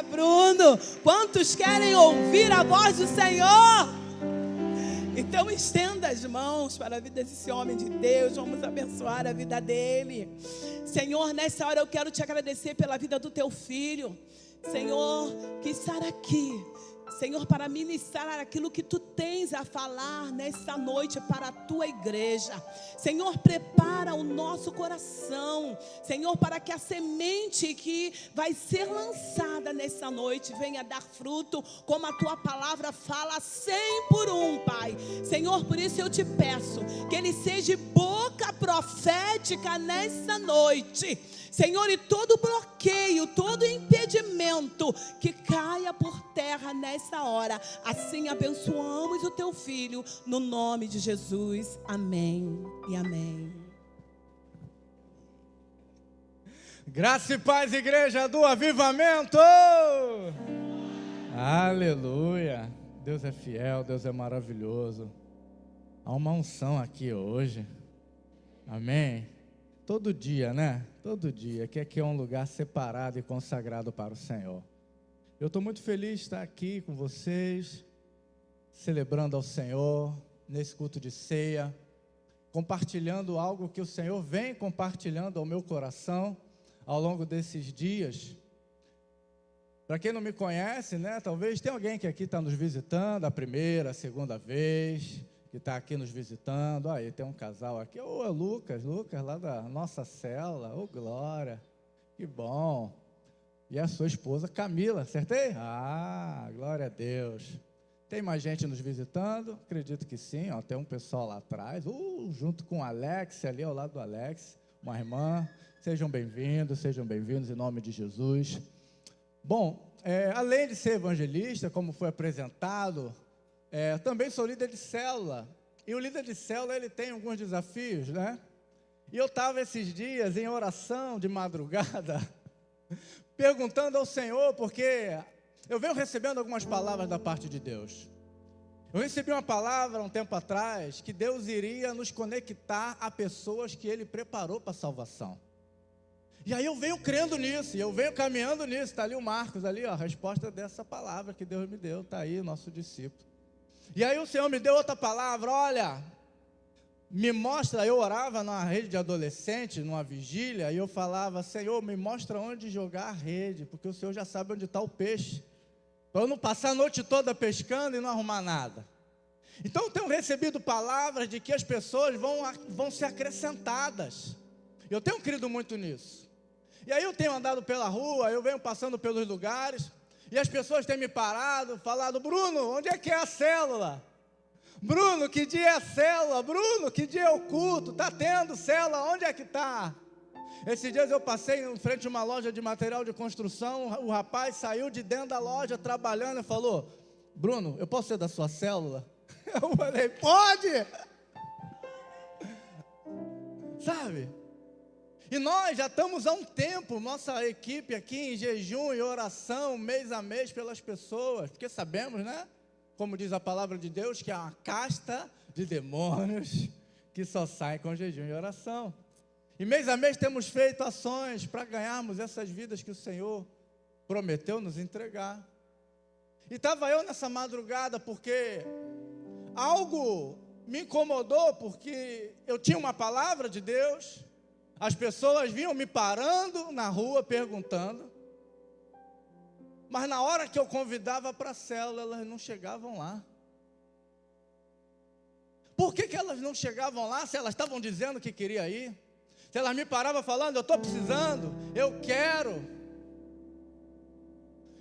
Bruno. Quantos querem ouvir a voz do Senhor? Então estenda as mãos para a vida desse homem de Deus. Vamos abençoar a vida dele. Senhor, nessa hora eu quero te agradecer pela vida do teu filho. Senhor, que estar aqui, Senhor, para ministrar aquilo que tu tens a falar nessa noite para a tua igreja. Senhor, prepara o nosso coração, Senhor, para que a semente que vai ser lançada nessa noite venha dar fruto, como a tua palavra fala, 100 por 1, Pai. Senhor, por isso eu te peço que ele seja boca profética nessa noite, Senhor, e todo bloqueio, todo impedimento que caia por terra nessa hora. Assim abençoamos o teu filho, no nome de Jesus. Amém e amém. Graça e paz, igreja do avivamento. Aleluia. Deus é fiel, Deus é maravilhoso. Há uma unção aqui hoje. Amém. Todo dia, né? Todo dia, que aqui é um lugar separado e consagrado para o Senhor. Eu estou muito feliz de estar aqui com vocês, celebrando ao Senhor, nesse culto de ceia, compartilhando algo que o Senhor vem compartilhando ao meu coração ao longo desses dias. Para quem não me conhece, né? Talvez tenha alguém que aqui está nos visitando a primeira, a segunda vez, que está aqui nos visitando. Aí tem um casal aqui, é Lucas lá da nossa célula, glória, que bom. E a sua esposa Camila, acertei? Glória a Deus. Tem mais gente nos visitando? Acredito que sim, tem um pessoal lá atrás, junto com o Alex, ali ao lado do Alex, uma irmã. Sejam bem-vindos em nome de Jesus. Bom, além de ser evangelista, como foi apresentado, também sou líder de célula, e o líder de célula, ele tem alguns desafios, né? E eu estava esses dias em oração de madrugada, perguntando ao Senhor, porque eu venho recebendo algumas palavras da parte de Deus. Eu recebi uma palavra um tempo atrás, que Deus iria nos conectar a pessoas que Ele preparou para a salvação. E aí eu venho crendo nisso, e eu venho caminhando nisso. Está ali o Marcos, ali, a resposta dessa palavra que Deus me deu, está aí o nosso discípulo. E aí o Senhor me deu outra palavra, olha, me mostra, eu orava numa rede de adolescente, numa vigília, e eu falava, Senhor, me mostra onde jogar a rede, porque o Senhor já sabe onde está o peixe, para eu não passar a noite toda pescando e não arrumar nada. Então eu tenho recebido palavras de que as pessoas vão ser acrescentadas, eu tenho crido muito nisso. E aí eu tenho andado pela rua, eu venho passando pelos lugares, e as pessoas têm me parado, falado, Bruno, onde é que é a célula? Bruno, que dia é a célula? Bruno, que dia é o culto? Está tendo célula? Onde é que está? Esses dias eu passei em frente a uma loja de material de construção, o rapaz saiu de dentro da loja trabalhando e falou, Bruno, eu posso ser da sua célula? Eu falei, pode! Sabe? E nós já estamos há um tempo, nossa equipe aqui em jejum e oração, mês a mês pelas pessoas, porque sabemos, né? Como diz a palavra de Deus, que há uma casta de demônios que só sai com jejum e oração. E mês a mês temos feito ações para ganharmos essas vidas que o Senhor prometeu nos entregar. E estava eu nessa madrugada porque algo me incomodou, porque eu tinha uma palavra de Deus, as pessoas vinham me parando na rua perguntando, mas na hora que eu convidava para a célula, elas não chegavam lá. Por que elas não chegavam lá se elas estavam dizendo que queria ir? Se elas me paravam falando, eu estou precisando, eu quero.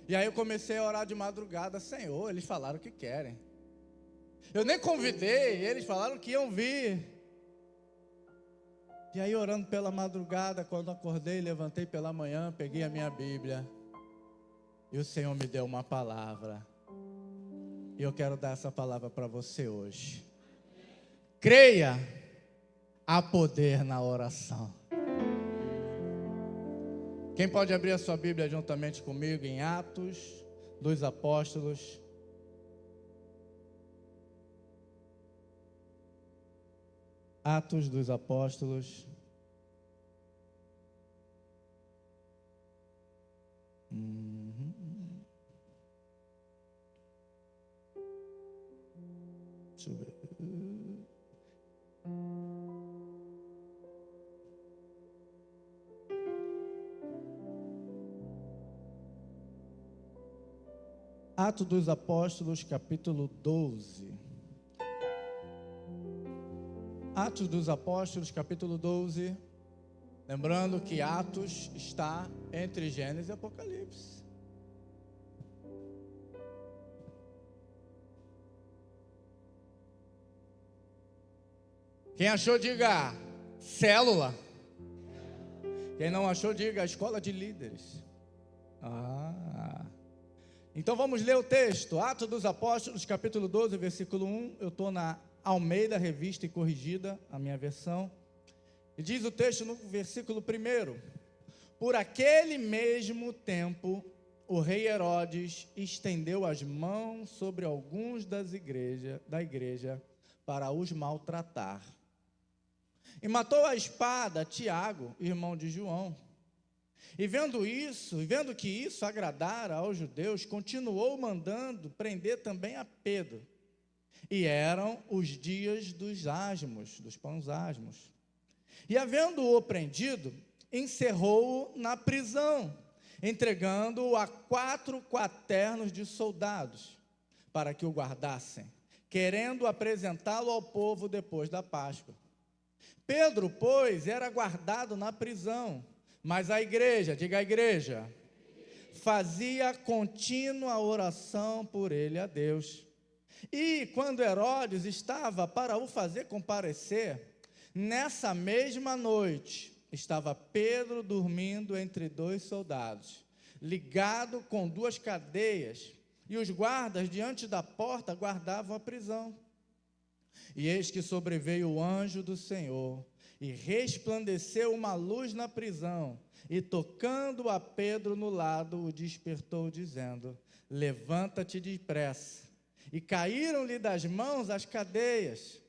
E aí eu comecei a orar de madrugada, Senhor, eles falaram que querem. Eu nem convidei, eles falaram que iam vir. E aí orando pela madrugada, quando acordei, levantei pela manhã, peguei a minha Bíblia. E o Senhor me deu uma palavra. E eu quero dar essa palavra para você hoje. Creia, há poder na oração. Quem pode abrir a sua Bíblia juntamente comigo em Atos dos Apóstolos? Atos dos Apóstolos. Deixa eu ver. Atos dos Apóstolos, capítulo 12. Atos dos Apóstolos, capítulo 12. Lembrando que Atos está entre Gênesis e Apocalipse. Quem achou, diga célula. Quem não achou, diga escola de líderes. Então vamos ler o texto. Atos dos Apóstolos, capítulo 12, versículo 1. Eu estou na Almeida, revista e corrigida, a minha versão. E diz o texto no versículo 1: Por aquele mesmo tempo, o rei Herodes estendeu as mãos sobre alguns da igreja para os maltratar. E matou à espada Tiago, irmão de João. E vendo que isso agradara aos judeus, continuou mandando prender também a Pedro. E eram os dias dos asmos, dos pães asmos. E havendo-o prendido, encerrou-o na prisão, entregando-o a 4 quaternos de soldados, para que o guardassem, querendo apresentá-lo ao povo depois da Páscoa. Pedro, pois, era guardado na prisão, mas a igreja, diga a igreja, fazia contínua oração por ele a Deus. E quando Herodes estava para o fazer comparecer, nessa mesma noite, estava Pedro dormindo entre 2 soldados, ligado com 2 cadeias, e os guardas diante da porta guardavam a prisão. E eis que sobreveio o anjo do Senhor, e resplandeceu uma luz na prisão, e tocando a Pedro no lado, o despertou, dizendo: levanta-te depressa. E caíram-lhe das mãos as cadeias.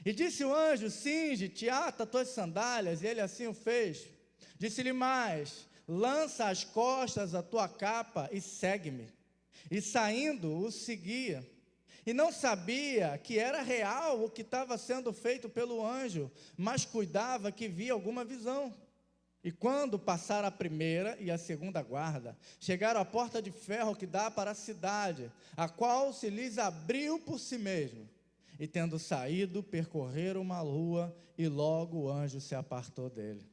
E disse o anjo: cinge-te, ata tuas sandálias, e ele assim o fez. Disse-lhe mais: lança às costas a tua capa e segue-me. E saindo, o seguia. E não sabia que era real o que estava sendo feito pelo anjo, mas cuidava que via alguma visão. E quando passaram a primeira e a segunda guarda, chegaram à porta de ferro que dá para a cidade, a qual se lhes abriu por si mesmo. E tendo saído, percorreram uma rua, e logo o anjo se apartou dele.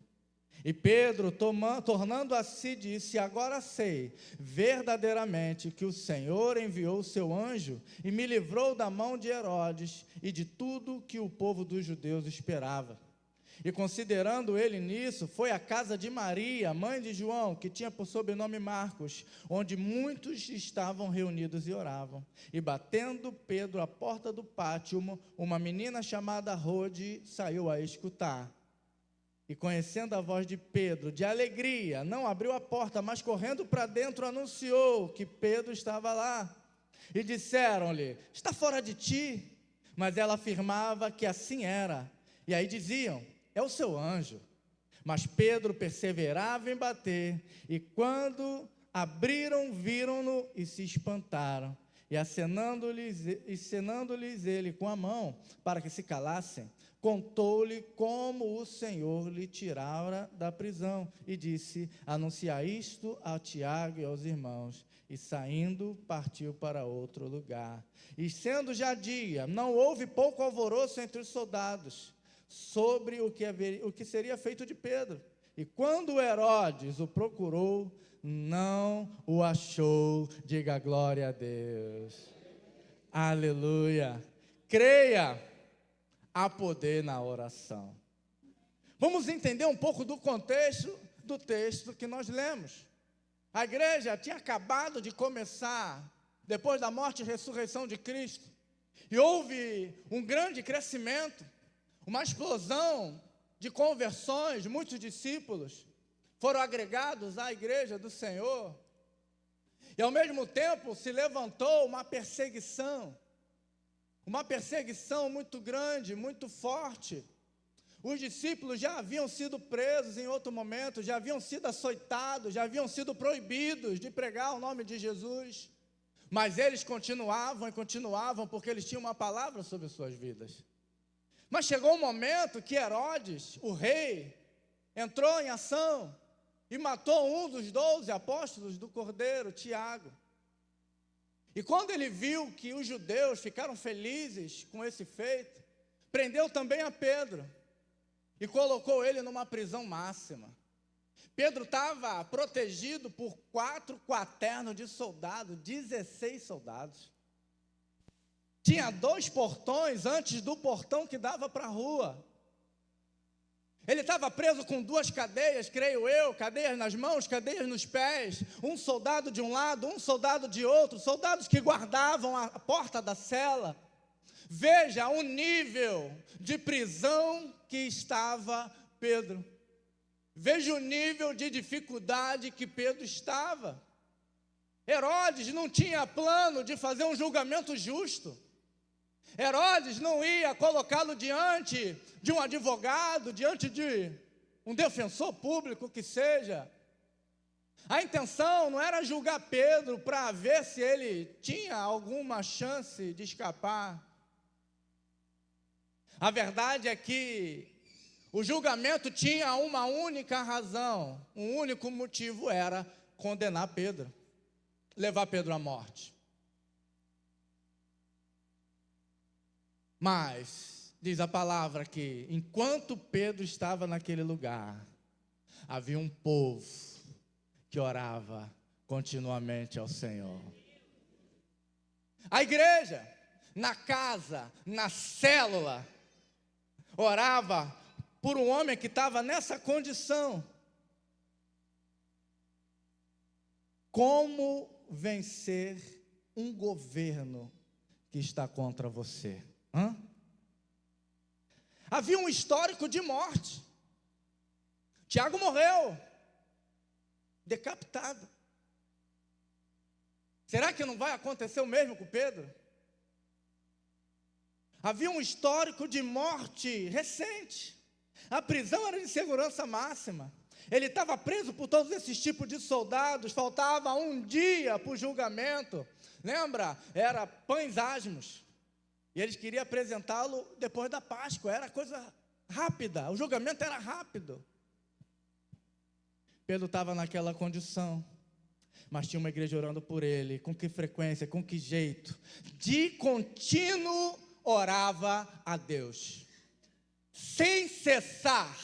E Pedro, tornando a si, disse: agora sei verdadeiramente que o Senhor enviou o seu anjo e me livrou da mão de Herodes e de tudo que o povo dos judeus esperava. E considerando ele nisso, foi à casa de Maria, mãe de João, que tinha por sobrenome Marcos, onde muitos estavam reunidos e oravam. E batendo Pedro à porta do pátio, uma menina chamada Rode saiu a escutar. E conhecendo a voz de Pedro, de alegria, não abriu a porta, mas correndo para dentro anunciou que Pedro estava lá. E disseram-lhe: está fora de ti? Mas ela afirmava que assim era. E aí diziam: é o seu anjo. Mas Pedro perseverava em bater, e quando abriram, viram-no e se espantaram. E acenando-lhes ele com a mão, para que se calassem, contou-lhe como o Senhor lhe tirara da prisão, e disse: anuncia isto a Tiago e aos irmãos. E saindo, partiu para outro lugar. E sendo já dia, não houve pouco alvoroço entre os soldados, sobre o que seria feito de Pedro. E quando Herodes o procurou, não o achou. Diga glória a Deus. Aleluia. Creia, há poder na oração. Vamos entender um pouco do contexto do texto que nós lemos. A igreja tinha acabado de começar, depois da morte e ressurreição de Cristo, e houve um grande crescimento, uma explosão de conversões. Muitos discípulos foram agregados à igreja do Senhor, e ao mesmo tempo se levantou uma perseguição muito grande, muito forte. Os discípulos já haviam sido presos em outro momento, já haviam sido açoitados, já haviam sido proibidos de pregar o nome de Jesus. Mas eles continuavam e continuavam, porque eles tinham uma palavra sobre suas vidas. Mas chegou um momento que Herodes, o rei, entrou em ação e matou um dos 12 apóstolos do Cordeiro, Tiago. E quando ele viu que os judeus ficaram felizes com esse feito, prendeu também a Pedro e colocou ele numa prisão máxima. Pedro estava protegido por 4 quaternos de soldados, 16 soldados. Tinha 2 portões antes do portão que dava para a rua. Ele estava preso com 2 cadeias, creio eu, cadeias nas mãos, cadeias nos pés, um soldado de um lado, um soldado de outro, soldados que guardavam a porta da cela. Veja o nível de prisão que estava Pedro. Veja o nível de dificuldade que Pedro estava. Herodes não tinha plano de fazer um julgamento justo. Herodes não ia colocá-lo diante de um advogado, diante de um defensor público que seja. A intenção não era julgar Pedro para ver se ele tinha alguma chance de escapar. A verdade é que o julgamento tinha uma única razão, um único motivo, era condenar Pedro, levar Pedro à morte. Mas, diz a palavra que, enquanto Pedro estava naquele lugar, havia um povo que orava continuamente ao Senhor. A igreja, na casa, na célula, orava por um homem que estava nessa condição. Como vencer um governo que está contra você? Havia um histórico de morte. Tiago morreu, decapitado. Será que não vai acontecer o mesmo com Pedro? Havia um histórico de morte recente. A prisão era de segurança máxima. Ele estava preso por todos esses tipos de soldados. Faltava um dia para o julgamento. Lembra? Era pães asmos. E eles queriam apresentá-lo depois da Páscoa. Era coisa rápida. O julgamento era rápido. Pedro estava naquela condição. Mas tinha uma igreja orando por ele. Com que frequência, com que jeito? De contínuo orava a Deus. Sem cessar,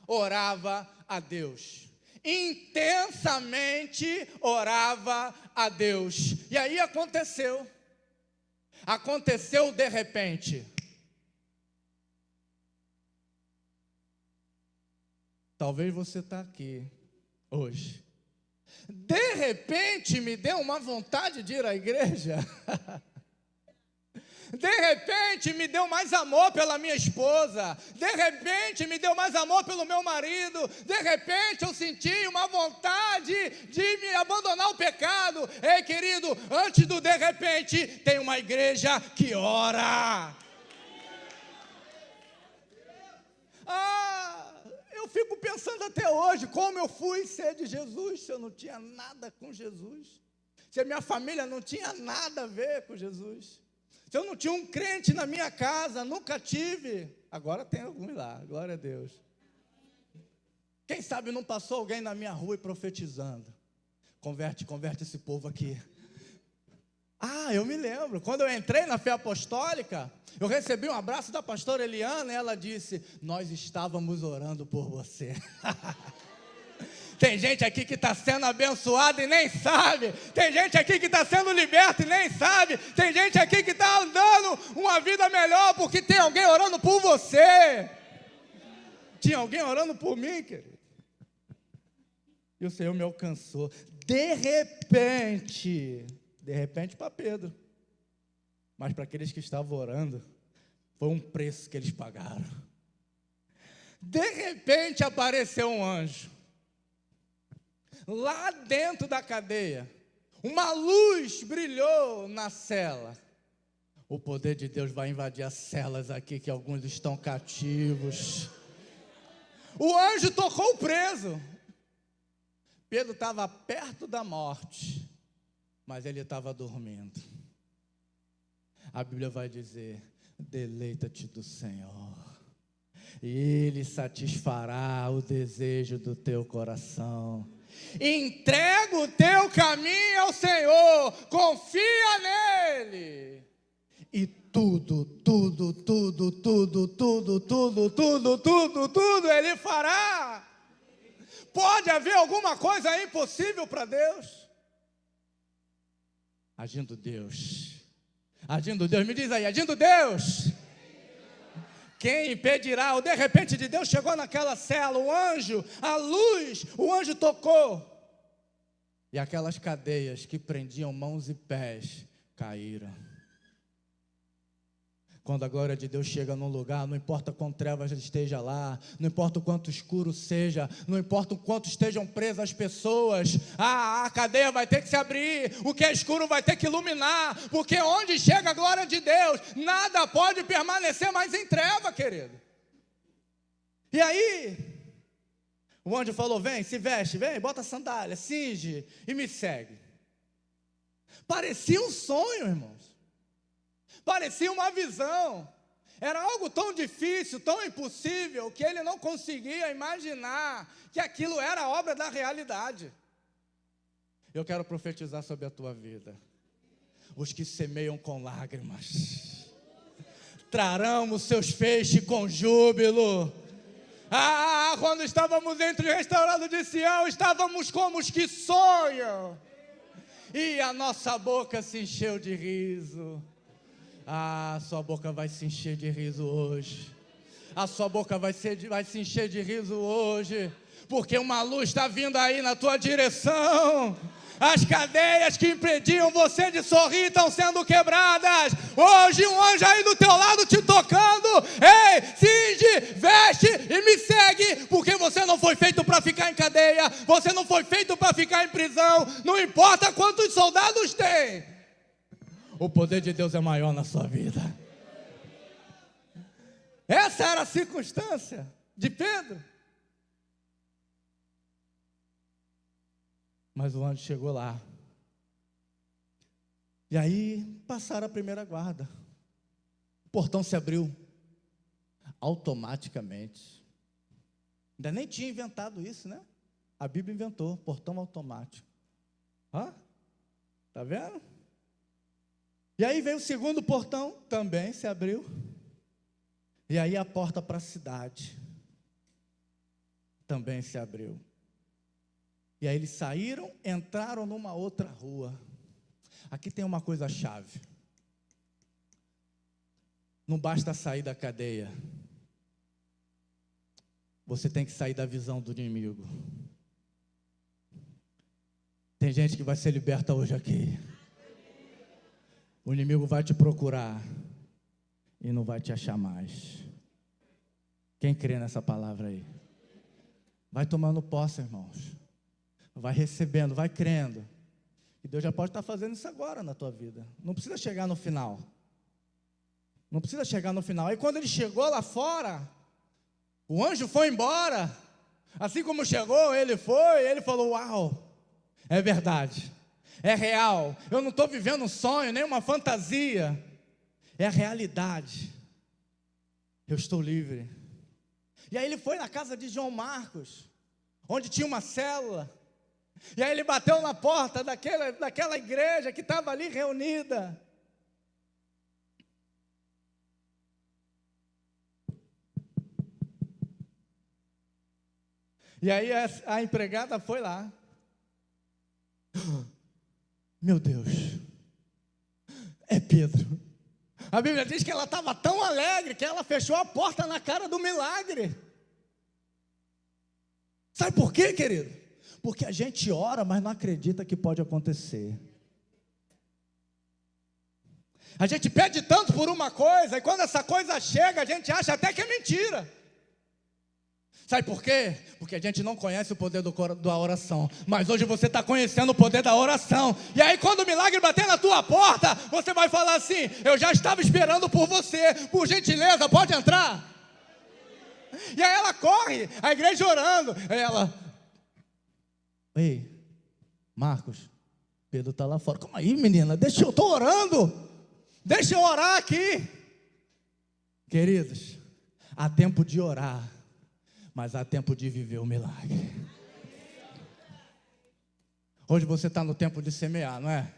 orava a Deus. Intensamente orava a Deus. E aí aconteceu de repente. Talvez você está aqui hoje. De repente me deu uma vontade de ir à igreja. De repente me deu mais amor pela minha esposa. De repente me deu mais amor pelo meu marido. De repente eu senti uma vontade de me abandonar o pecado. Ei, querido, antes do de repente tem uma igreja que ora. Eu fico pensando até hoje como eu fui ser de Jesus se eu não tinha nada com Jesus, se a minha família não tinha nada a ver com Jesus, se eu não tinha um crente na minha casa, nunca tive. Agora tem alguns lá, glória a Deus. Quem sabe não passou alguém na minha rua e profetizando: converte esse povo aqui. Eu me lembro, quando eu entrei na fé apostólica, eu recebi um abraço da pastora Eliana e ela disse: nós estávamos orando por você. Tem gente aqui que está sendo abençoada e nem sabe. Tem gente aqui que está sendo liberta e nem sabe. Tem gente aqui que está andando uma vida melhor porque tem alguém orando por você. Tinha alguém orando por mim, querido. E o Senhor me alcançou. De repente para Pedro. Mas para aqueles que estavam orando, foi um preço que eles pagaram. De repente apareceu um anjo. Lá dentro da cadeia, uma luz brilhou na cela. O poder de Deus vai invadir as celas aqui, que alguns estão cativos. O anjo tocou o preso. Pedro estava perto da morte. mas ele estava dormindo. A Bíblia vai dizer: deleita-te do Senhor, e Ele satisfará o desejo do teu coração. Entrega o teu caminho ao Senhor, confia nele, e tudo Ele fará. Pode haver alguma coisa impossível para Deus? Agindo Deus, me diz aí, agindo Deus, quem impedirá? Ou de repente de Deus chegou naquela cela, o anjo, a luz, o anjo tocou, e aquelas cadeias que prendiam mãos e pés caíram. Quando a glória de Deus chega num lugar, não importa quanto trevas esteja lá, não importa o quanto escuro seja, não importa o quanto estejam presas as pessoas, a cadeia vai ter que se abrir, o que é escuro vai ter que iluminar, porque onde chega a glória de Deus, nada pode permanecer mais em treva, querido. E aí, o anjo falou: vem, se veste, vem, bota a sandália, cinge e me segue. Parecia um sonho, irmãos. Parecia uma visão, era algo tão difícil, tão impossível, que ele não conseguia imaginar que aquilo era obra da realidade. Eu quero profetizar sobre a tua vida: os que semeiam com lágrimas trarão os seus feixes com júbilo. Quando estávamos entre os restaurados de Sião, estávamos como os que sonham, e a nossa boca se encheu de riso. Sua boca vai se encher de riso hoje. A sua boca vai se encher de riso hoje, porque uma luz está vindo aí na tua direção. As cadeias que impediam você de sorrir estão sendo quebradas. Hoje um anjo aí do teu lado te tocando: ei, cinge, veste e me segue, porque você não foi feito para ficar em cadeia, você não foi feito para ficar em prisão. Não importa quantos soldados tem, o poder de Deus é maior na sua vida. Essa era a circunstância de Pedro. Mas o anjo chegou lá. E aí passaram a primeira guarda. O portão se abriu automaticamente. Ainda nem tinha inventado isso, né? A Bíblia inventou, portão automático. Tá vendo? E aí veio o segundo portão, também se abriu. E aí a porta para a cidade também se abriu. E aí eles saíram, entraram numa outra rua. Aqui tem uma coisa chave. Não basta sair da cadeia, você tem que sair da visão do inimigo. Tem gente que vai ser liberta hoje aqui. O inimigo vai te procurar e não vai te achar mais. Quem crê nessa palavra aí? Vai tomando posse, irmãos. Vai recebendo, vai crendo. E Deus já pode estar fazendo isso agora na tua vida. Não precisa chegar no final. Não precisa chegar no final. Aí quando ele chegou lá fora, o anjo foi embora. Assim como chegou, ele foi, ele falou: uau, é verdade, é real. Eu não estou vivendo um sonho, nem uma fantasia. É a realidade. Eu estou livre. E aí ele foi na casa de João Marcos, onde tinha uma célula. E aí ele bateu na porta daquela igreja que estava ali reunida. E aí a empregada foi lá. Meu Deus, é Pedro. A Bíblia diz que ela estava tão alegre que ela fechou a porta na cara do milagre. Sabe por quê, querido? Porque a gente ora, mas não acredita que pode acontecer. A gente pede tanto por uma coisa, e quando essa coisa chega, a gente acha até que é mentira. Sabe por quê? Porque a gente não conhece o poder da oração. Mas hoje você está conhecendo o poder da oração. E aí quando o milagre bater na tua porta, você vai falar assim: eu já estava esperando por você, por gentileza, pode entrar. E aí ela corre, a igreja orando. Aí ela: ei, Marcos, Pedro está lá fora. Calma aí, menina, eu estou orando. Deixa eu orar aqui. Queridos, há tempo de orar, mas há tempo de viver o milagre. Hoje você está no tempo de semear, não é?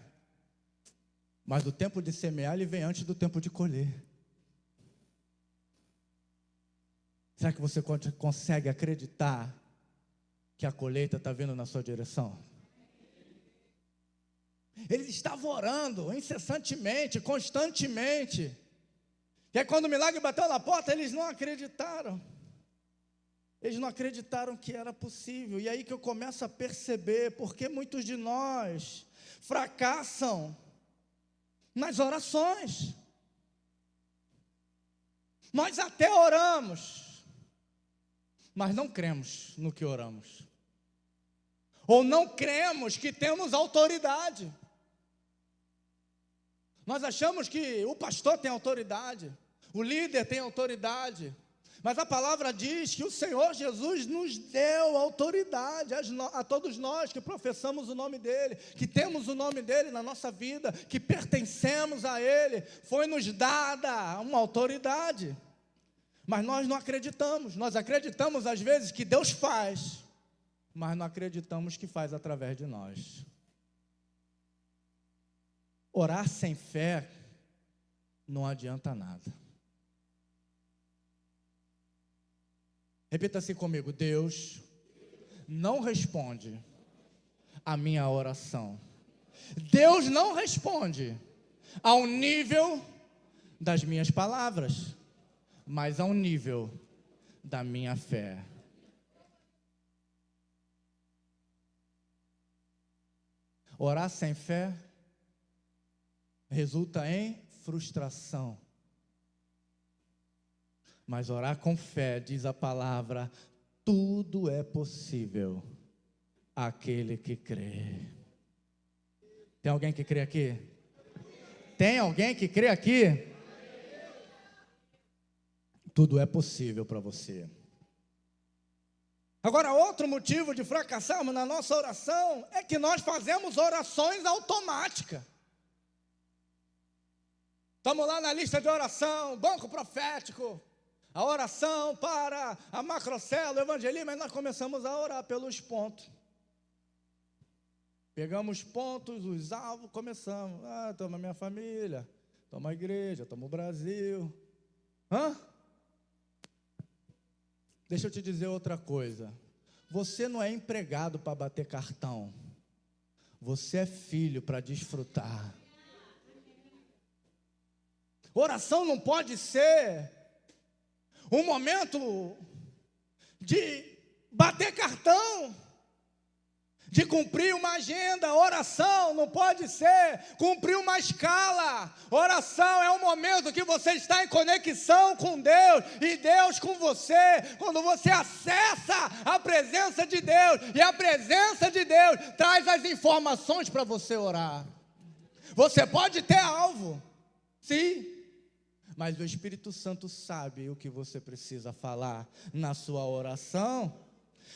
Mas o tempo de semear, ele vem antes do tempo de colher. Será que você consegue acreditar que a colheita está vindo na sua direção? Eles estavam orando incessantemente, constantemente. E aí quando o milagre bateu na porta, eles não acreditaram. Eles não acreditaram que era possível. E aí que eu começo a perceber porque muitos de nós fracassam nas orações. Nós até oramos, mas não cremos no que oramos. Ou não cremos que temos autoridade. Nós achamos que o pastor tem autoridade, o líder tem autoridade, mas a palavra diz que o Senhor Jesus nos deu autoridade a todos nós que professamos o nome dEle, que temos o nome dEle na nossa vida, que pertencemos a Ele, foi nos dada uma autoridade, mas nós não acreditamos. Nós acreditamos às vezes que Deus faz, mas não acreditamos que faz através de nós. Orar sem fé não adianta nada. Repita assim comigo: Deus não responde a minha oração. Deus não responde ao nível das minhas palavras, mas ao nível da minha fé. Orar sem fé resulta em frustração. Mas orar com fé, diz a palavra, tudo é possível àquele que crê. Tem alguém que crê aqui? Tem alguém que crê aqui? Tudo é possível para você. Agora, outro motivo de fracassarmos na nossa oração é que nós fazemos orações automáticas. Estamos lá na lista de oração, banco profético, a oração para a macrocélula, o evangelismo, mas nós começamos a orar pelos pontos. Pegamos pontos, os alvos, começamos. Estamos a minha família, estamos a igreja, estamos o Brasil. Deixa eu te dizer outra coisa. Você não é empregado para bater cartão. Você é filho para desfrutar. Oração não pode ser um momento de bater cartão, de cumprir uma agenda. Oração não pode ser cumprir uma escala. Oração é um momento que você está em conexão com Deus e Deus com você. Quando você acessa a presença de Deus, e a presença de Deus traz as informações para você orar. Você pode ter alvo, sim, mas o Espírito Santo sabe o que você precisa falar na sua oração.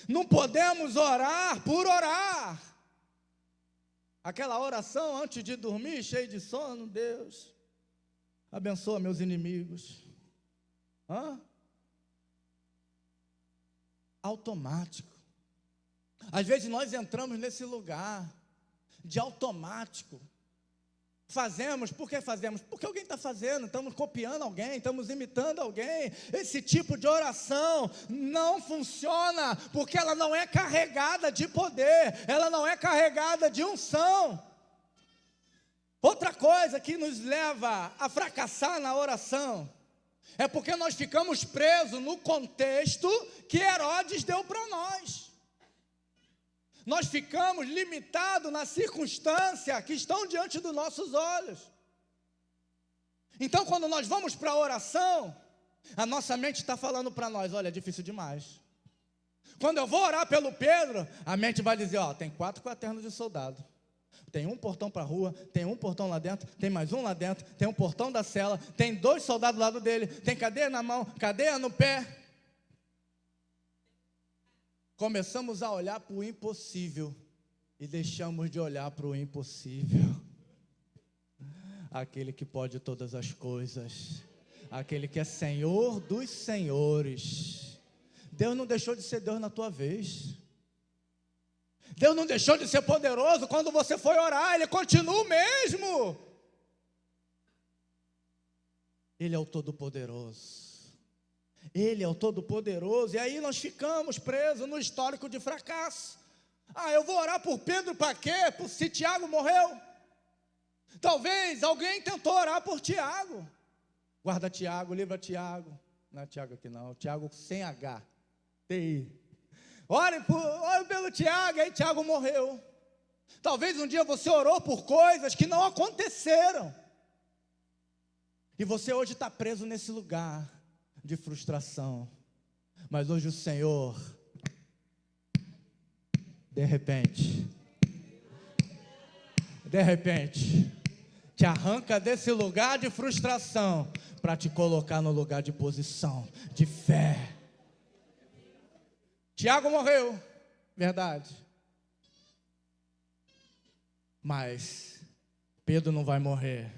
Não podemos orar por orar. Aquela oração antes de dormir, cheio de sono, Deus, abençoa meus inimigos. Automático. Às vezes nós entramos nesse lugar de automático. Fazemos, por que fazemos? Porque alguém está fazendo, estamos copiando alguém, estamos imitando alguém. Esse tipo de oração não funciona, porque ela não é carregada de poder, ela não é carregada de unção. Outra coisa que nos leva a fracassar na oração, é porque nós ficamos presos no contexto que Herodes deu para nós. Nós ficamos limitados na circunstância que estão diante dos nossos olhos. Então, quando nós vamos para a oração, a nossa mente está falando para nós: olha, é difícil demais. Quando eu vou orar pelo Pedro, a mente vai dizer: tem 4 quaternos de soldado. Tem um portão para a rua, tem um portão lá dentro, tem mais um lá dentro, tem um portão da cela, tem 2 soldados do lado dele, tem cadeia na mão, cadeia no pé. Começamos a olhar para o impossível e deixamos de olhar para o impossível. Aquele que pode todas as coisas, aquele que é Senhor dos senhores. Deus não deixou de ser Deus na tua vez. Deus não deixou de ser poderoso quando você foi orar, Ele continua o mesmo. Ele é o Todo-Poderoso. Ele é o Todo-Poderoso. E aí nós ficamos presos no histórico de fracasso. Eu vou orar por Pedro para quê? Se Tiago morreu? Talvez alguém tentou orar por Tiago. Guarda Tiago, livra Tiago. Não é Tiago aqui não, Tiago sem H, T-I. Ore pelo Tiago, aí Tiago morreu. Talvez um dia você orou por coisas que não aconteceram. E você hoje está preso nesse lugar de frustração. Mas hoje o Senhor, de repente, te arranca desse lugar de frustração para te colocar no lugar de posição, de fé. Tiago morreu, verdade. Mas Pedro não vai morrer,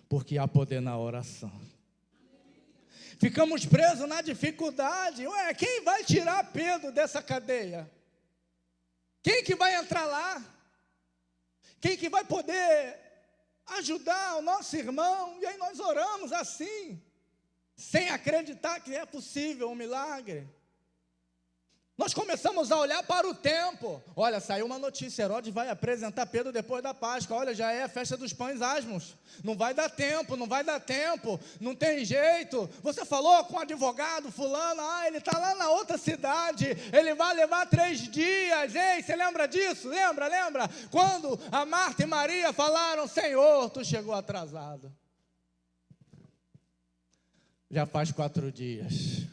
porque há poder na oração. Ficamos presos na dificuldade. Quem vai tirar Pedro dessa cadeia? Quem que vai entrar lá? Quem que vai poder ajudar o nosso irmão? E aí nós oramos assim, sem acreditar que é possível um milagre. Nós começamos a olhar para o tempo. Olha, saiu uma notícia, Herodes vai apresentar Pedro depois da Páscoa. Olha, já é a festa dos pães asmos. Não vai dar tempo, não tem jeito. Você falou com o advogado fulano, ele está lá na outra cidade, ele vai levar 3 dias. Ei, você lembra disso? Lembra? Quando a Marta e Maria falaram, Senhor, tu chegou atrasado. Já faz 4 dias.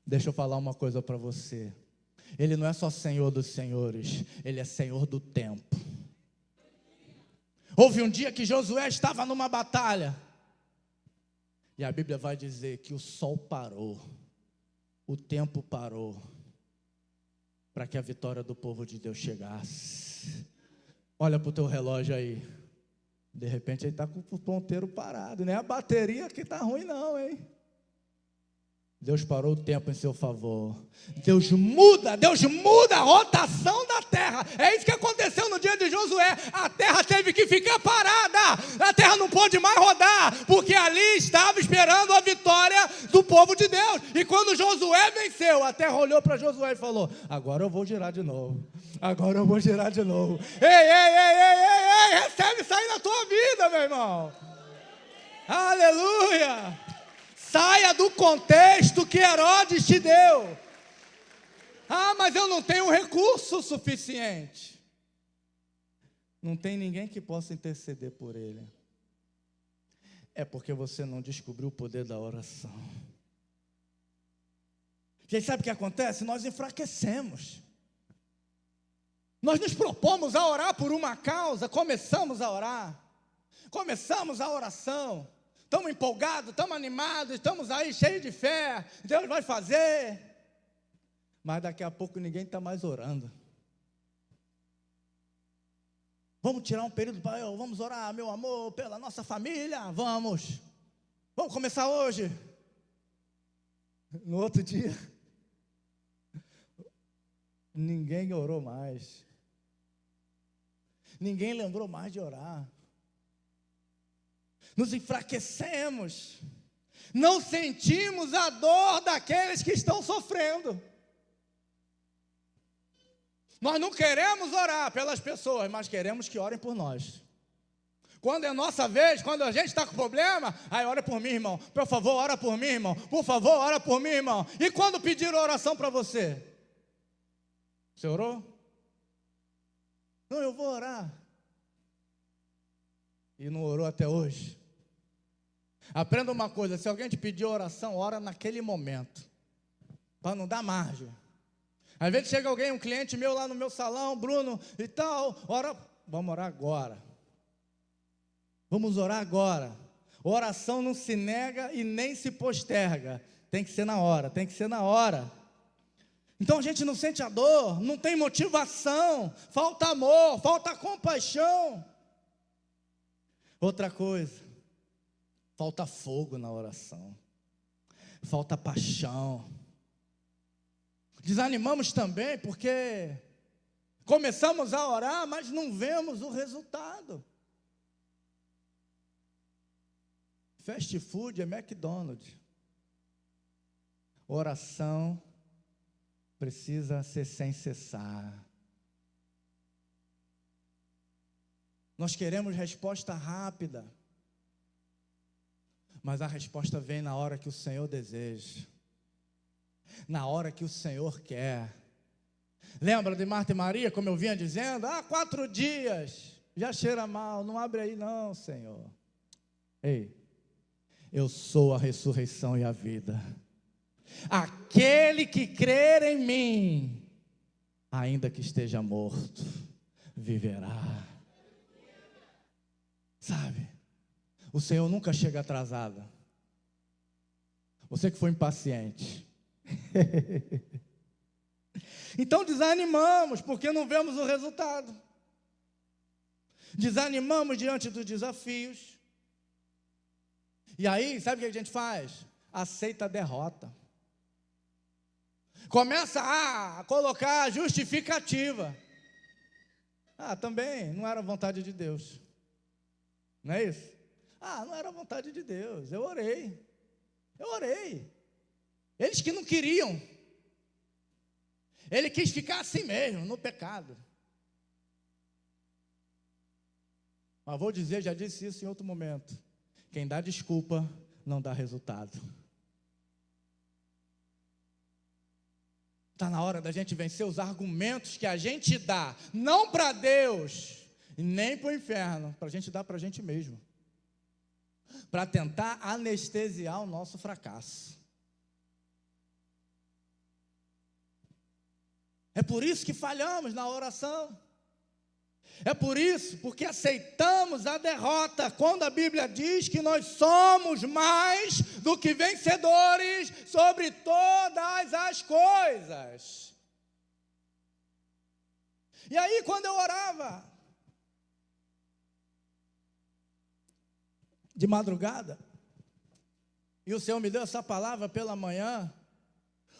Deixa eu falar uma coisa para você. Ele não é só Senhor dos senhores, Ele é Senhor do tempo. Houve um dia que Josué estava numa batalha, e a Bíblia vai dizer que o sol parou, o tempo parou, para que a vitória do povo de Deus chegasse. Olha para o teu relógio aí, de repente ele está com o ponteiro parado, não é a bateria que está ruim não, hein? Deus parou o tempo em seu favor. Deus muda a rotação da terra. É isso que aconteceu no dia de Josué. A terra teve que ficar parada. A terra não pôde mais rodar, porque ali estava esperando a vitória do povo de Deus. E quando Josué venceu, a terra olhou para Josué e falou, agora eu vou girar de novo. Ei, recebe isso aí na tua vida, meu irmão. Aleluia. Saia do contexto que Herodes te deu. Mas eu não tenho recurso suficiente. Não tem ninguém que possa interceder por ele. É porque você não descobriu o poder da oração. Gente, sabe o que acontece? Nós enfraquecemos. Nós nos propomos a orar por uma causa, começamos a orar, começamos a oração. Estamos empolgados, estamos animados, estamos aí cheios de fé, Deus vai fazer. Mas daqui a pouco ninguém está mais orando. Vamos tirar um período para vamos orar, meu amor, pela nossa família, vamos começar hoje. No outro dia, ninguém orou mais. Ninguém lembrou mais de orar. Nos enfraquecemos, não sentimos a dor daqueles que estão sofrendo. Nós não queremos orar pelas pessoas, mas queremos que orem por nós. Quando é nossa vez, quando a gente está com problema, ora por mim, irmão, por favor, ora por mim, irmão, por favor, ora por mim, irmão. E quando pediram oração para você? Você orou? Não, eu vou orar. E não orou até hoje. Aprenda uma coisa, se alguém te pedir oração, ora naquele momento, para não dar margem. Às vezes chega alguém, um cliente meu lá no meu salão, Bruno e tal, vamos orar agora. Vamos orar agora. Oração não se nega e nem se posterga, tem que ser na hora. Então a gente não sente a dor, não tem motivação, falta amor, falta compaixão. Outra coisa, falta fogo na oração, falta paixão. Desanimamos também porque começamos a orar, mas não vemos o resultado. Fast food é McDonald's. Oração precisa ser sem cessar. Nós queremos resposta rápida, mas a resposta vem na hora que o Senhor deseja, na hora que o Senhor quer. Lembra de Marta e Maria, como eu vinha dizendo? 4 dias, já cheira mal, não abre aí não, Senhor. Ei, eu sou a ressurreição e a vida. Aquele que crer em mim, ainda que esteja morto, viverá. Sabe, o Senhor nunca chega atrasado. Você que foi impaciente. Então desanimamos, porque não vemos o resultado. Desanimamos diante dos desafios. E aí, sabe o que a gente faz? Aceita a derrota. Começa a colocar justificativa. Também não era vontade de Deus. Não é isso? Não era vontade de Deus. Eu orei. Eles que não queriam. Ele quis ficar assim mesmo, no pecado. Mas vou dizer, já disse isso em outro momento. Quem dá desculpa, não dá resultado. Está na hora da gente vencer os argumentos que a gente dá, não para Deus, e nem para o inferno, para a gente dar para a gente mesmo. Para tentar anestesiar o nosso fracasso. É por isso que falhamos na oração. É por isso, porque aceitamos a derrota, quando a Bíblia diz que nós somos mais do que vencedores sobre todas as coisas. E aí, quando eu orava, de madrugada, e o Senhor me deu essa palavra pela manhã,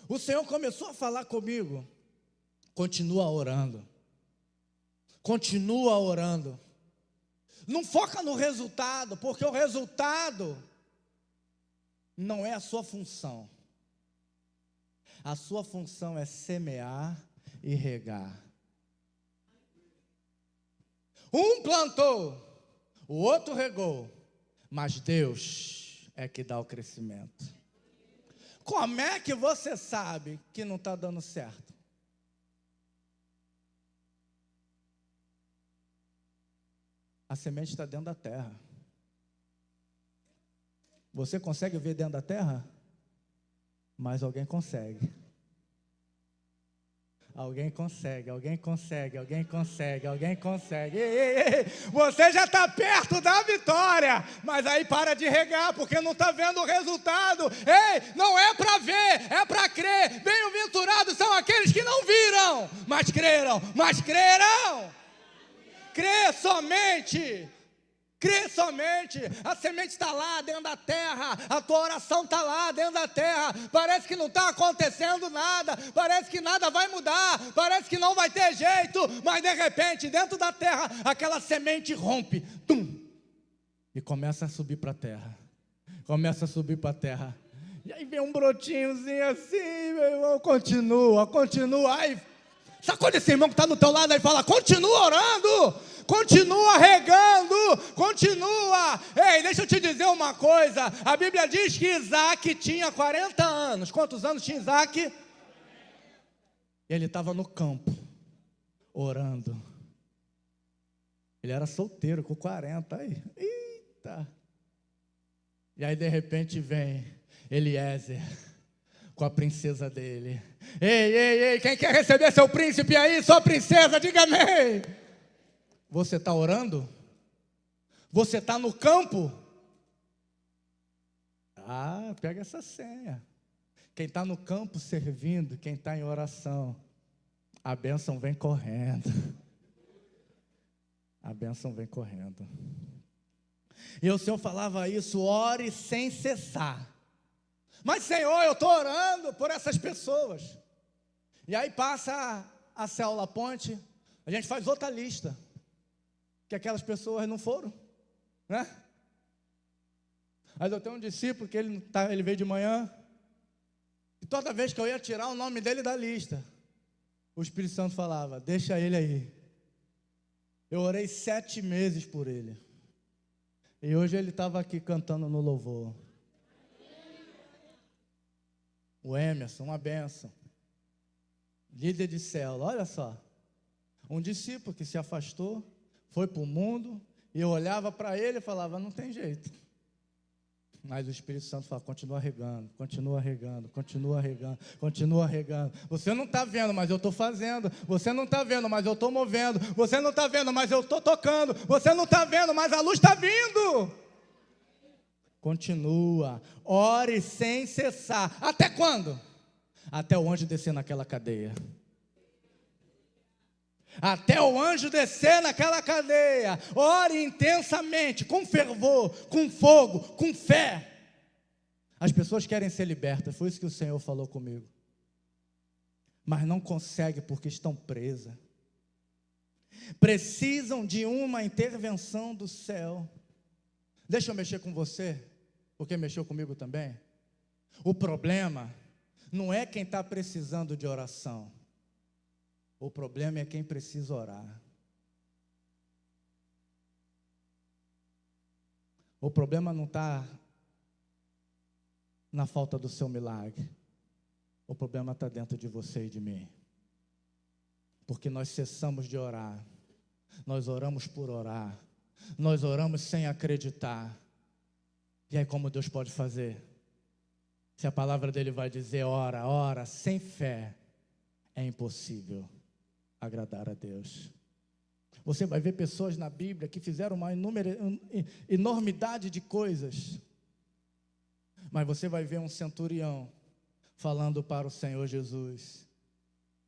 o Senhor começou a falar comigo. Continua orando. Continua orando. Não foca no resultado, porque o resultado não é a sua função. A sua função é semear e regar. Um plantou, o outro regou, mas Deus é que dá o crescimento. Como é que você sabe que não está dando certo? A semente está dentro da terra. Você consegue ver dentro da terra? Mas alguém consegue. Alguém consegue. Ei. Você já está perto da vitória, mas aí para de regar, porque não está vendo o resultado. Ei, não é para ver, é para crer. Bem-aventurados são aqueles que não viram, mas creram. Crê somente, a semente está lá dentro da terra, a tua oração está lá dentro da terra, parece que não está acontecendo nada, parece que nada vai mudar, parece que não vai ter jeito, mas de repente dentro da terra, aquela semente rompe, e começa a subir para a terra, e aí vem um brotinhozinho assim, meu irmão, continua, aí sacode esse irmão que está do teu lado e fala, continua orando, continua regando, continua. Ei, deixa eu te dizer uma coisa, a Bíblia diz que Isaac tinha 40 anos, quantos anos tinha Isaac? Ele estava no campo, orando, ele era solteiro com 40, aí, eita, e aí de repente vem Eliezer, com a princesa dele. Ei, quem quer receber seu príncipe aí, sua princesa, diga amém. Você está orando? Você está no campo? Pega essa senha. Quem está no campo servindo, quem está em oração, a bênção vem correndo. A bênção vem correndo. E o Senhor falava isso: ore sem cessar. Mas, Senhor, eu estou orando por essas pessoas. E aí passa a célula ponte, a gente faz outra lista, que aquelas pessoas não foram, né? Mas eu tenho um discípulo que ele veio de manhã, e toda vez que eu ia tirar o nome dele da lista, o Espírito Santo falava: deixa ele aí. Eu orei 7 meses por ele, e hoje ele estava aqui cantando no louvor. O Emerson, uma benção, líder de célula. Olha só, um discípulo que se afastou, foi para o mundo, e eu olhava para ele e falava: não tem jeito. Mas o Espírito Santo fala: continua regando, continua regando, continua regando, continua regando. Você não está vendo, mas eu estou fazendo. Você não está vendo, mas eu estou movendo. Você não está vendo, mas eu estou tocando. Você não está vendo, mas a luz está vindo. Continua, ore sem cessar. Até quando? Até o anjo descer naquela cadeia. Até o anjo descer naquela cadeia. Ore intensamente, com fervor, com fogo, com fé. As pessoas querem ser libertas, foi isso que o Senhor falou comigo. Mas não conseguem porque estão presas. Precisam de uma intervenção do céu. Deixa eu mexer com você, porque mexeu comigo também. O problema não é quem está precisando de oração. O problema é quem precisa orar. O problema não está na falta do seu milagre. O problema está dentro de você e de mim. Porque nós cessamos de orar. Nós oramos por orar. Nós oramos sem acreditar. E aí como Deus pode fazer? Se a palavra dele vai dizer: ora, ora, sem fé, é impossível agradar a Deus. Você vai ver pessoas na Bíblia que fizeram uma enormidade de coisas, mas você vai ver um centurião falando para o Senhor Jesus: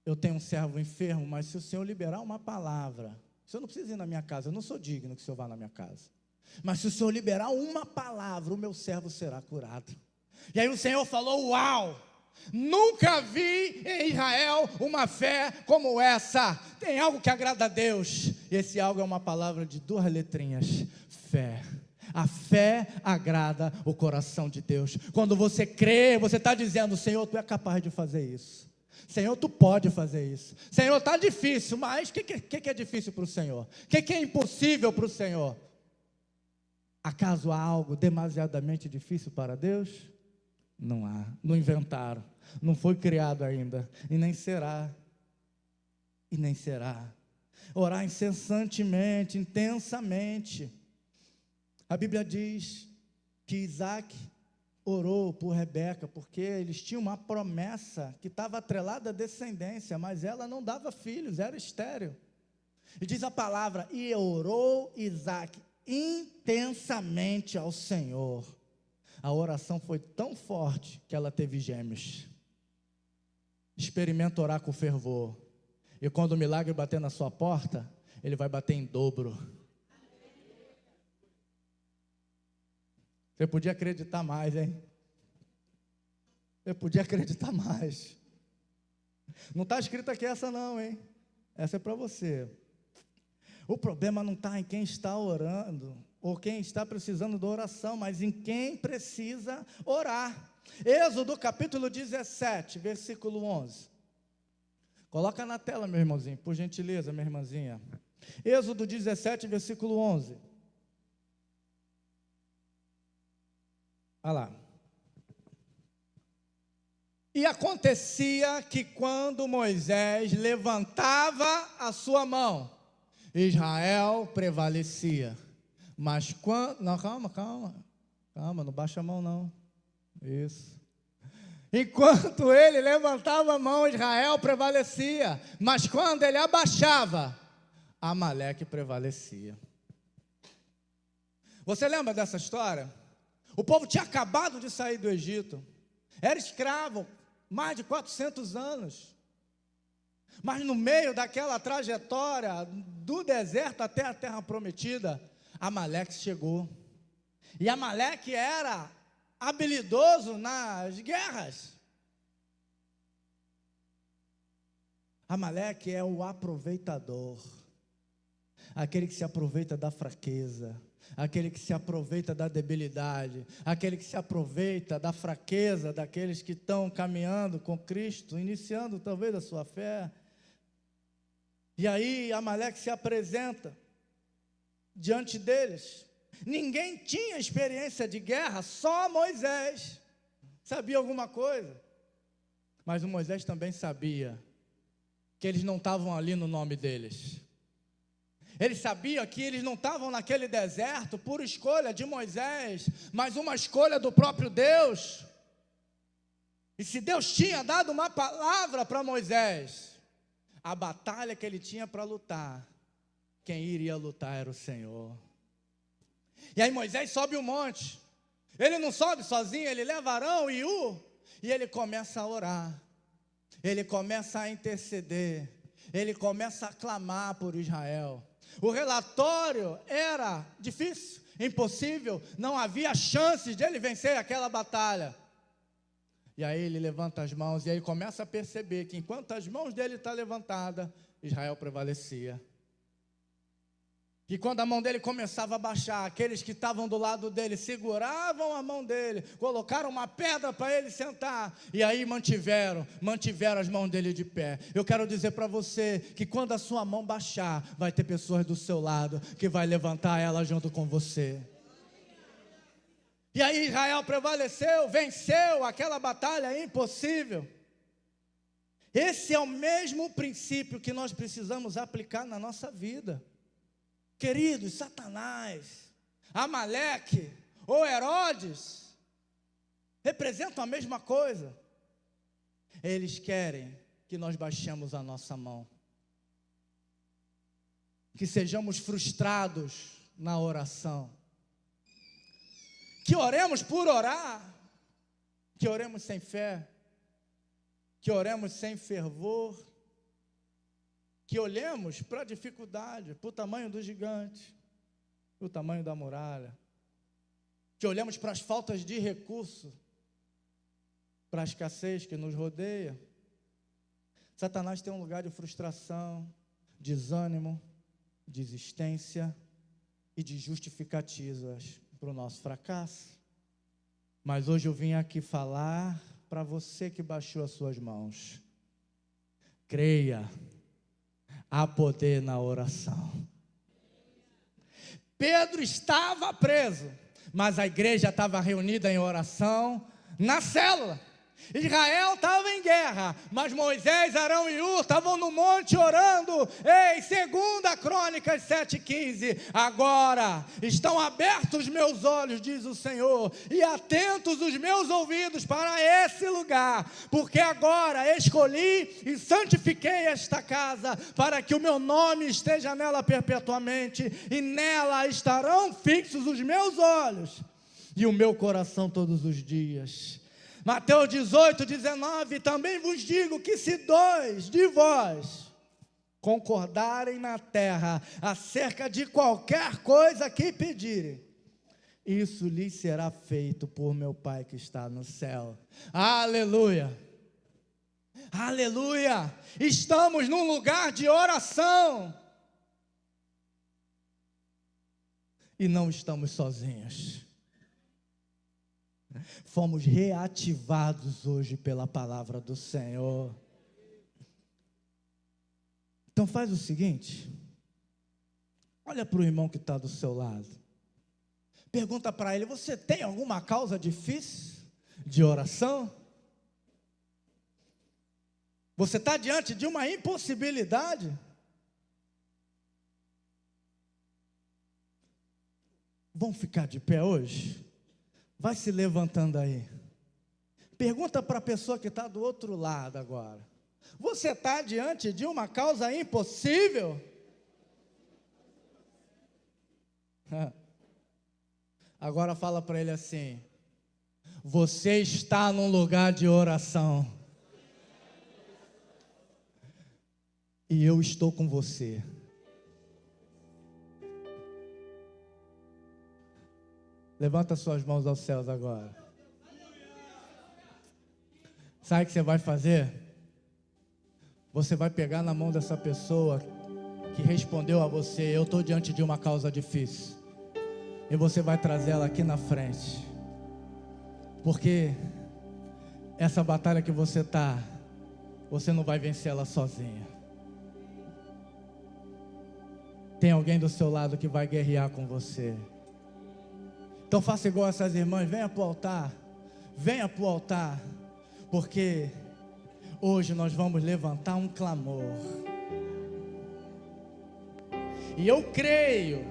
eu tenho um servo enfermo, mas se o Senhor liberar uma palavra, o Senhor não precisa ir na minha casa, eu não sou digno que o Senhor vá na minha casa, mas se o Senhor liberar uma palavra, o meu servo será curado. E aí o Senhor falou: uau! Nunca vi em Israel uma fé como essa. Tem algo que agrada a Deus, e esse algo é uma palavra de 2 letrinhas: fé. A fé agrada o coração de Deus. Quando você crê, você está dizendo: Senhor, Tu é capaz de fazer isso. Senhor, Tu pode fazer isso. Senhor, está difícil, mas o que é difícil para o Senhor? O que é impossível para o Senhor? Acaso há algo demasiadamente difícil para Deus? Não há, não inventaram, não foi criado ainda, e nem será, orar incessantemente, intensamente. A Bíblia diz que Isaac orou por Rebeca, porque eles tinham uma promessa que estava atrelada à descendência, mas ela não dava filhos, era estéril. E diz a palavra: e orou Isaac intensamente ao Senhor. A oração foi tão forte que ela teve gêmeos. Experimenta orar com fervor. E quando o milagre bater na sua porta, ele vai bater em dobro. Você podia acreditar mais, hein? Você podia acreditar mais. Não está escrito aqui essa não, hein? Essa é para você. O problema não está em quem está orando, ou quem está precisando de oração, mas em quem precisa orar. Êxodo capítulo 17, versículo 11. Coloca na tela, meu irmãozinho, por gentileza, minha irmãzinha. Êxodo 17, versículo 11. Olha lá. E acontecia que quando Moisés levantava a sua mão, Israel prevalecia. Mas quando... Não, calma, não baixa a mão não. Isso. Enquanto ele levantava a mão, Israel prevalecia. Mas quando ele abaixava, Amaleque prevalecia. Você lembra dessa história? O povo tinha acabado de sair do Egito. Era escravo. mais de 400 anos. Mas no meio daquela trajetória, do deserto até a terra prometida, Amaleque chegou. E Amaleque era habilidoso nas guerras. Amaleque é o aproveitador, aquele que se aproveita da fraqueza, aquele que se aproveita da debilidade, aquele que se aproveita da fraqueza daqueles que estão caminhando com Cristo, iniciando talvez a sua fé. E aí Amaleque se apresenta diante deles. Ninguém tinha experiência de guerra, só Moisés sabia alguma coisa. Mas o Moisés também sabia que eles não estavam ali no nome deles. Ele sabia que eles não estavam naquele deserto por escolha de Moisés, mas uma escolha do próprio Deus. E se Deus tinha dado uma palavra para Moisés, a batalha que ele tinha para lutar, quem iria lutar era o Senhor. E aí Moisés sobe o monte. Ele não sobe sozinho, ele leva Arão e Ur, e ele começa a orar. Ele começa a interceder, ele começa a clamar por Israel. O relatório era difícil, impossível, não havia chances de ele vencer aquela batalha. E aí ele levanta as mãos e aí começa a perceber que enquanto as mãos dele estão levantadas, Israel prevalecia. E quando a mão dele começava a baixar, aqueles que estavam do lado dele seguravam a mão dele, colocaram uma pedra para ele sentar, e aí mantiveram as mãos dele de pé. Eu quero dizer para você que quando a sua mão baixar, vai ter pessoas do seu lado que vai levantar ela junto com você. E aí Israel prevaleceu, venceu aquela batalha impossível. Esse é o mesmo princípio que nós precisamos aplicar na nossa vida. Queridos, Satanás, Amaleque ou Herodes representam a mesma coisa. Eles querem que nós baixemos a nossa mão, que sejamos frustrados na oração, que oremos por orar, que oremos sem fé, que oremos sem fervor, que olhemos para a dificuldade, para o tamanho do gigante, para o tamanho da muralha, que olhemos para as faltas de recurso, para a escassez que nos rodeia. Satanás tem um lugar de frustração, desânimo, desistência e de justificativas para o nosso fracasso. Mas hoje eu vim aqui falar para você que baixou as suas mãos. Creia. Há poder na oração. Pedro estava preso, mas a igreja estava reunida em oração na célula. Israel estava em guerra, mas Moisés, Arão e Ur estavam no monte orando. Ei, 2 Crônicas 7,15. Agora estão abertos meus olhos, diz o Senhor, e atentos os meus ouvidos para esse lugar, porque agora escolhi e santifiquei esta casa, para que o meu nome esteja nela perpetuamente, e nela estarão fixos os meus olhos e o meu coração todos os dias. Mateus 18:19, também vos digo que se 2 de vós concordarem na terra acerca de qualquer coisa que pedirem, isso lhes será feito por meu Pai que está no céu. Aleluia! Aleluia! Estamos num lugar de oração e não estamos sozinhos. Fomos reativados hoje pela palavra do Senhor. Então faz o seguinte, olha para o irmão que está do seu lado, pergunta para ele, você tem alguma causa difícil de oração? Você está diante de uma impossibilidade? Vamos ficar de pé hoje? Vai se levantando aí. Pergunta para a pessoa que está do outro lado agora. Você está diante de uma causa impossível? Agora fala para ele assim: você está num lugar de oração. e eu estou com você. Levanta suas mãos aos céus agora. Sabe o que você vai fazer? Você vai pegar na mão dessa pessoa que respondeu a você: eu estou diante de uma causa difícil. E você vai trazer ela aqui na frente. Porque essa batalha que você está, você não vai vencer ela sozinha. Tem alguém do seu lado que vai guerrear com você. Então faça igual essas irmãs, venha para o altar. Venha para o altar. Porque hoje nós vamos levantar um clamor. E eu creio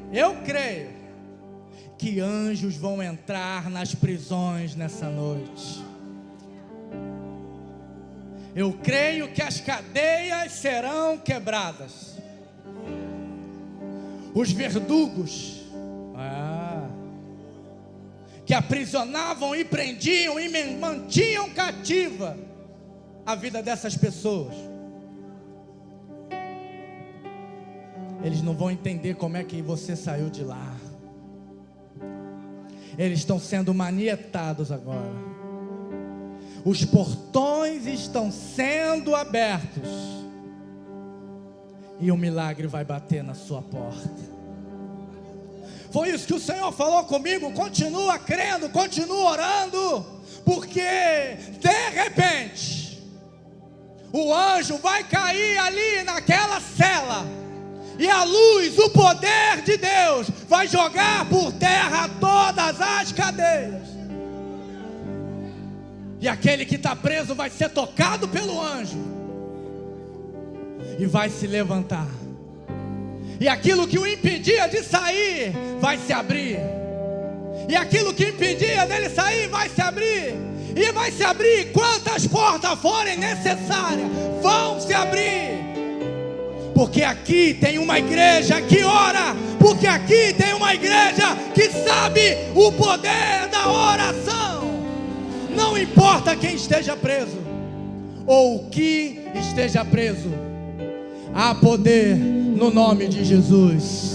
que anjos vão entrar nas prisões nessa noite. Eu creio que as cadeias serão quebradas. Os verdugos que aprisionavam e prendiam e mantinham cativa a vida dessas pessoas, eles não vão entender como é que você saiu de lá. Eles estão sendo manietados agora. Os portões estão sendo abertos. E o milagre vai bater na sua porta. Foi isso que o Senhor falou comigo. Continua crendo, continua orando. Porque de repente o anjo vai cair ali naquela cela. E a luz, o poder de Deus vai jogar por terra todas as cadeias. E aquele que está preso vai ser tocado pelo anjo e vai se levantar. E aquilo que o impedia de sair vai se abrir. E aquilo que impedia dele sair vai se abrir. E vai se abrir quantas portas forem necessárias. Vão se abrir. Porque aqui tem uma igreja que ora. Porque aqui tem uma igreja que sabe o poder da oração. Não importa quem esteja preso ou o que esteja preso, há poder no nome de Jesus.